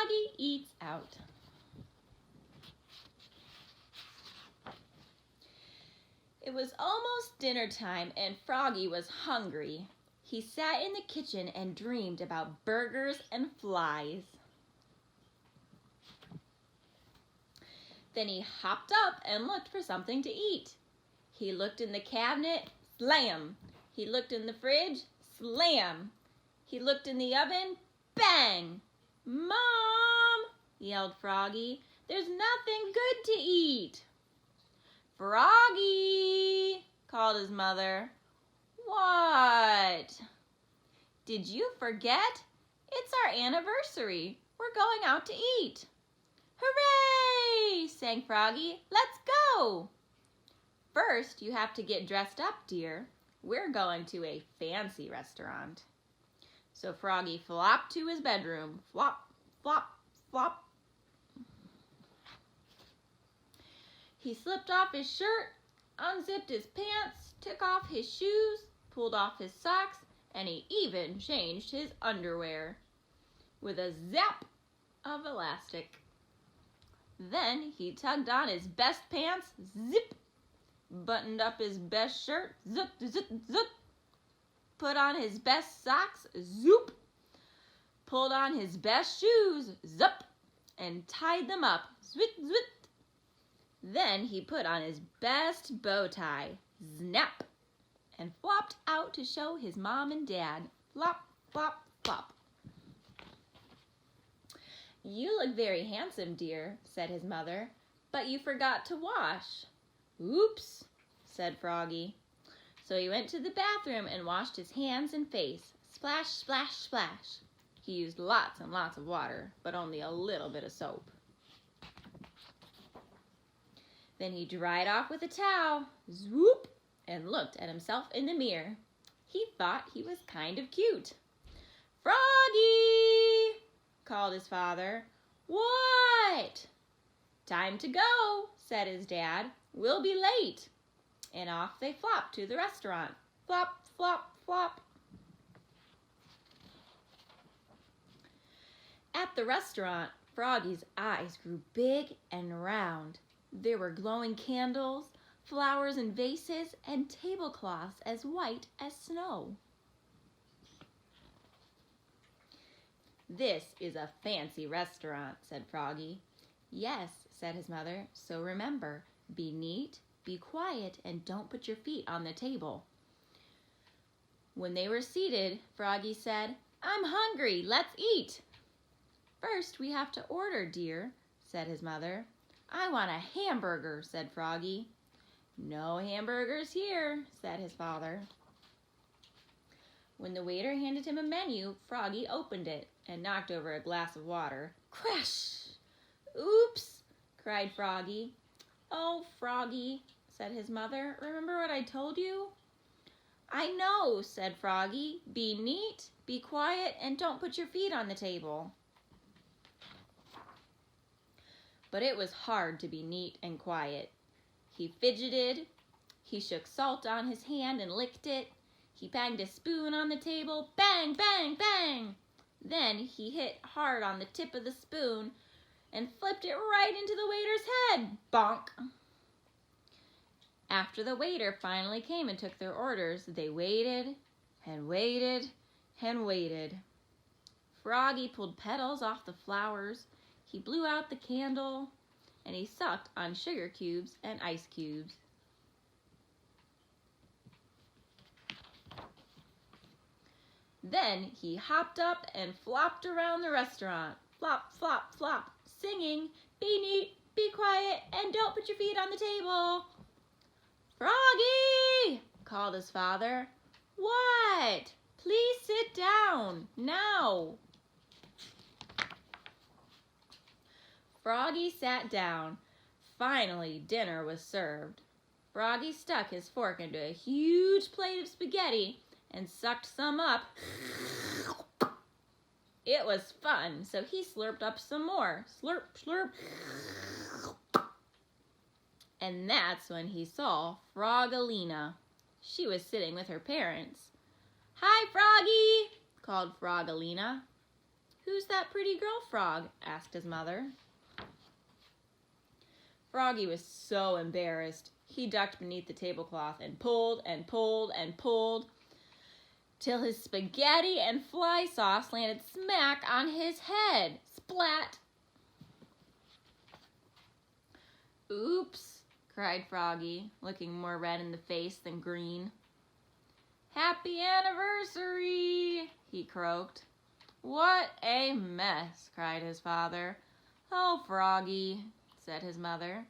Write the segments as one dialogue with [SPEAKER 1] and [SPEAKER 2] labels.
[SPEAKER 1] Froggy Eats Out. It was almost dinner time and Froggy was hungry. He sat in the kitchen and dreamed about burgers and flies. Then he hopped up and looked for something to eat. He looked in the cabinet, slam. He looked in the fridge, slam. He looked in the oven, bang. "Mom," yelled Froggy, "there's nothing good to eat." "Froggy," called his mother. "What?" "Did you forget? It's our anniversary. We're going out to eat." "Hooray!" sang Froggy. "Let's go." "First, you have to get dressed up, dear. We're going to a fancy restaurant." So Froggy flopped to his bedroom. Flop, flop, flop. He slipped off his shirt, unzipped his pants, took off his shoes, pulled off his socks, and he even changed his underwear with a zap of elastic. Then he tugged on his best pants, zip, buttoned up his best shirt, zip, zip, zip, put on his best socks, zoop, pulled on his best shoes, zup, and tied them up, zwit, zwit. Then he put on his best bow tie, snap, and flopped out to show his mom and dad, flop, flop, flop. "You look very handsome, dear," said his mother, "but you forgot to wash." "Oops," said Froggy. So he went to the bathroom and washed his hands and face. Splash, splash, splash. He used lots and lots of water, but only a little bit of soap. Then he dried off with a towel, swoop, and looked at himself in the mirror. He thought he was kind of cute. "Froggy!" called his father. "What?" "Time to go," said his dad. "We'll be late." And off they flopped to the restaurant. Flop, flop, flop. At the restaurant, Froggy's eyes grew big and round. There were glowing candles, flowers in vases, and tablecloths as white as snow. "This is a fancy restaurant," said Froggy. "Yes," said his mother, "so remember, be neat, be quiet, and don't put your feet on the table." When they were seated, Froggy said, "I'm hungry, let's eat." "First, we have to order, dear," said his mother. "I want a hamburger," said Froggy. "No hamburgers here," said his father. When the waiter handed him a menu, Froggy opened it and knocked over a glass of water. Crash! "Oops!" cried Froggy. "Oh, Froggy," said his mother, "remember what I told you?" "I know," said Froggy. "Be neat, be quiet, and don't put your feet on the table." But it was hard to be neat and quiet. He fidgeted, he shook salt on his hand and licked it, he banged a spoon on the table, bang, bang, bang. Then he hit hard on the tip of the spoon and flipped it right into the waiter's head, bonk. After the waiter finally came and took their orders, they waited and waited and waited. Froggy pulled petals off the flowers, he blew out the candle, and he sucked on sugar cubes and ice cubes. Then he hopped up and flopped around the restaurant, flop, flop, flop, singing, "Be neat, be quiet, and don't put your feet on the table." "Froggy!" called his father. "What?" "Please sit down, now." Froggy sat down. Finally, dinner was served. Froggy stuck his fork into a huge plate of spaghetti and sucked some up. It was fun, so he slurped up some more. Slurp, slurp. And that's when he saw Frogalina. She was sitting with her parents. "Hi, Froggy," called Frogalina. "Who's that pretty girl frog?" asked his mother. Froggy was so embarrassed. He ducked beneath the tablecloth and pulled and pulled and pulled till his spaghetti and fly sauce landed smack on his head. Splat! "Oops," cried Froggy, looking more red in the face than green. "Happy anniversary," he croaked. "What a mess," cried his father. "Oh, Froggy," said his mother.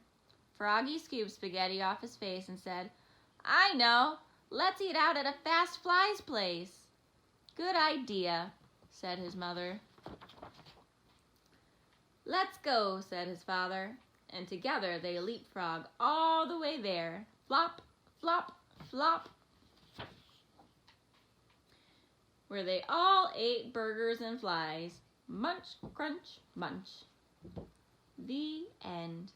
[SPEAKER 1] Froggy scooped spaghetti off his face and said, "I know. Let's eat out at a Fast Fly's place." "Good idea," said his mother. "Let's go," said his father, and together they leapfrogged all the way there. Flop, flop, flop, where they all ate burgers and flies. Munch, crunch, munch. The end.